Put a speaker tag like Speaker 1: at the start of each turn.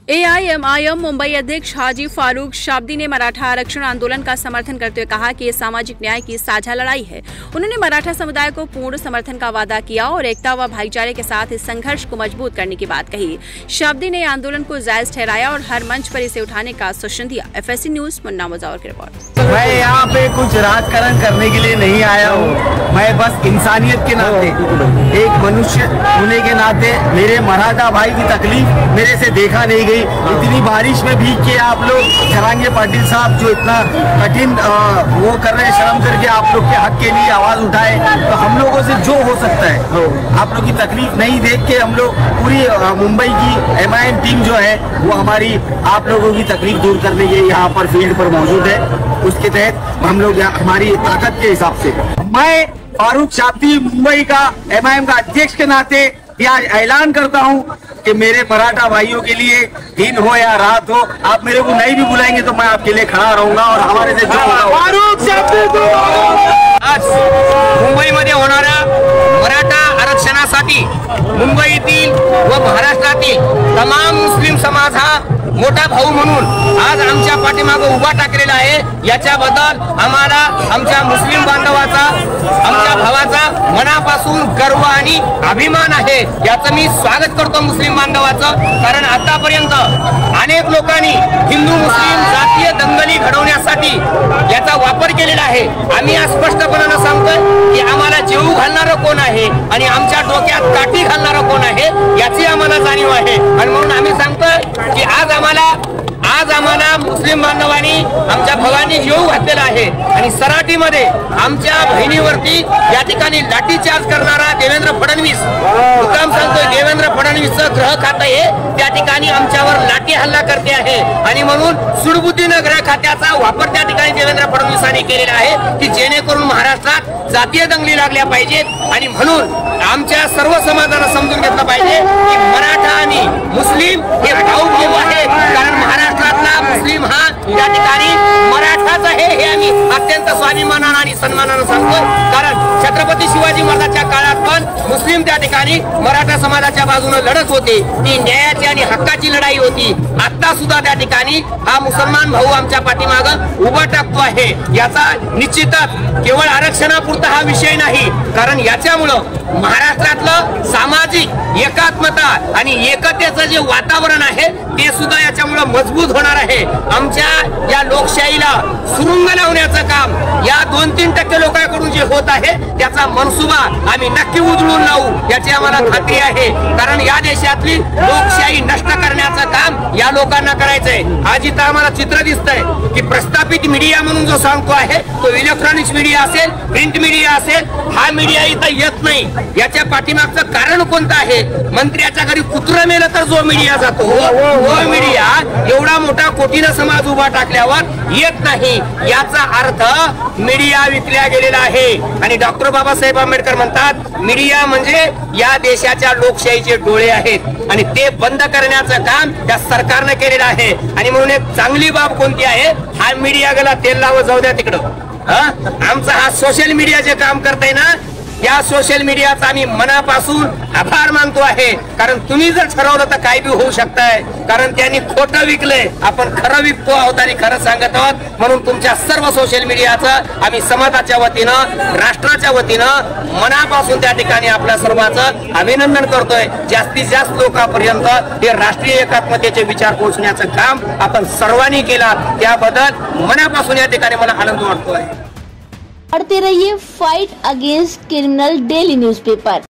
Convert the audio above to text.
Speaker 1: AIMIM Mumbai अध्यक्ष हाजी फारूक शाब्दी ने मराठा आरक्षण आंदोलन का समर्थन करते हुए कहा कि ये सामाजिक न्याय की साझा लड़ाई है। उन्होंने मराठा समुदाय को पूर्ण समर्थन का वादा किया और एकता व भाईचारे के साथ इस संघर्ष को मजबूत करने की बात कही। शाब्दी ने आंदोलन को जायज ठहराया और हर मंच पर इसे उठाने का आश्वासन दिया। FSC न्यूज मुन्ना मुजावर की रिपोर्ट।
Speaker 2: मैं यहाँ पे कुछ राजकारण करने के लिए नहीं आया हूँ। मैं बस इंसानियत के नाते, एक मनुष्य होने के नाते, मेरे मराठा भाई की तकलीफ मेरे से देखा नहीं गई। इतनी बारिश में भीग के आप लोग खरांगे पाटिल साहब जो इतना कठिन वो कर रहे हैं, शर्म करके आप लोग के हक के लिए आवाज उठाए, तो हम लोगों से जो हो सकता है आप लोग की तकलीफ नहीं देख के हम लोग पूरी मुंबई की MIM टीम जो है वो हमारी आप लोगों की तकलीफ दूर करने के लिए यहाँ पर फील्ड पर मौजूद है। उसके तहत हम लोग हमारी ताकत के हिसाब से, मैं फारूक शाब्दी मुंबई का MIM का अध्यक्ष के नाते आज ऐलान करता हूं कि मेरे मराठा भाइयों के लिए दिन हो या रात हो, आप मेरे को नहीं भी बुलाएंगे तो मैं आपके लिए खड़ा रहूंगा और हमारे से जो फारूक शाब्दी
Speaker 3: आज मुंबईमध्ये होणाऱ्या मराठा आरक्षणासाठी मुंबईतील व महाराष्ट्रातील तमाम मुस्लिम समाज हा मोठा भाऊ म्हणून आज आमच्या पाठीमागे उभा टाकलेला आहे। याच्याबद्दल आम्हाला आमच्या मुस्लिम बांधवाचा, आमच्या भावाचा मनापासून गर्व आणि अभिमान आहे। याचं मी स्वागत करतो मुस्लिम बांधवाचं, कारण आतापर्यंत अनेक लोकांनी हिंदू मुस्लिम जातीय दंगली घडवण्यासाठी याचा वापर केलेला आहे। आम्ही आज स्पष्टपणाने सांगतोय की आम्हाला जेवू घालणारं कोण आहे आणि आमच्या डोक्यात काठी घालणारं कोण आहे याची आम्हाला जाणीव आहे। आणि म्हणून आम्ही सांगतोय की आज आम्हाला मुस्लिम बांधवांनी आमच्या भावांनी जीव घातलेला आहे आणि सराटीमध्ये आमच्या बहिणीवरती या ठिकाणी लाठीचार्ज करणारा देवेंद्र फडणवीस, मुद्दाम सांगतोय देवेंद्र फडणवीसचं गृह खातं हे त्या ठिकाणी आमच्यावर लाठी हल्ला करते आहे आणि म्हणून सुडबुद्धीनं गृह खात्याचा वापर त्या ठिकाणी देवेंद्र फडणवीसांनी केलेला आहे की जेणेकरून महाराष्ट्रात जातीय दंगली लागल्या पाहिजेत। आणि म्हणून आमच्या सर्व समाजाला समजून घेतलं पाहिजे की मराठा आणि मुस्लिम हे भाऊ भाऊ आहे, कारण महाराष्ट्रातला मुस्लिम हा या ठिकाणी मराठाच आहे हे आम्ही अत्यंत स्वाभिमानाने आणि सन्मानाने सांगतो। कारण छत्रपती शिवाजी महाराजांच्या काळात पण मुस्लिम त्या ठिकाणी मराठा समाजाच्या बाजूने लढत होते, ती न्यायाची आणि हक्काची लढाई होती। आता सुद्धा त्या ठिकाणी हा मुसलमान भाऊ आमच्या पाठीमागे उभा टाकतो आहे। याचा निश्चितच केवळ आरक्षणापुरता हा विषय नाही, कारण याच्यामुळं महाराष्ट्रातलं सामाजिक एकात्मता आणि एकतेचं जे वातावरण आहे ते सुद्धा याच्यामुळे मजबूत होणार आहे। आमच्या या लोकशाहीला सुरुंग लावण्याचं काम या 2-3% लोकांकडून जे होत आहे त्याचा मनसुबा आम्ही नक्की उधळून लावू याची आम्हाला खात्री आहे, कारण या देशातली लोकशाही नष्ट करण्याचं काम या लोकांना करायचंय। आज इथं आम्हाला चित्र दिसतंय की प्रस्थापित मीडिया म्हणून जो सांगतो आहे तो इलेक्ट्रॉनिक्स मीडिया असेल, प्रिंट मीडिया असेल, हा मीडिया इथं येत नाही। याच्या पाठीमागचं कारण कोणतं आहे? मंत्र्याच्या घरी कुत्र मेलं तर जो मीडिया जातो तो मीडिया एवढा मोठा कोटीनं समाज उभा टाकल्यावर येत नाही। याचा अर्थ मीडिया विकल्या गेलेला आहे। आणि डॉक्टर बाबासाहेब आंबेडकर म्हणतात मीडिया म्हणजे या देशाच्या लोकशाहीचे डोळे आहेत आणि ते बंद करण्याचं काम या सरकारने केलेलं आहे। आणि म्हणून एक चांगली बाब कोणती आहे? हा मीडिया गेला तेल लावं जाऊ द्या तिकडं। आमचा हा सोशल मीडिया जे काम करताय ना, या सोशल मीडियाचा आम्ही मनापासून आभार मानतो आहे, कारण तुम्ही जर ठरवलं तर काय बी होऊ शकताय, कारण त्यांनी खोटं विकलंय, आपण खरं विकतो आहोत आणि खरं सांगत आहोत। म्हणून तुमच्या सर्व सोशल मीडियाचं आम्ही समाजाच्या वतीनं, राष्ट्राच्या वतीनं मनापासून त्या ठिकाणी आपल्या सर्वांचं अभिनंदन करतोय। जास्तीत जास्त लोकांपर्यंत हे राष्ट्रीय एकात्मतेचे विचार पोहोचण्याचं काम आपण सर्वांनी केला, त्याबद्दल मनापासून या ठिकाणी मला आनंद वाटतोय।
Speaker 4: पढ़ते रहिए fight against criminal daily newspaper.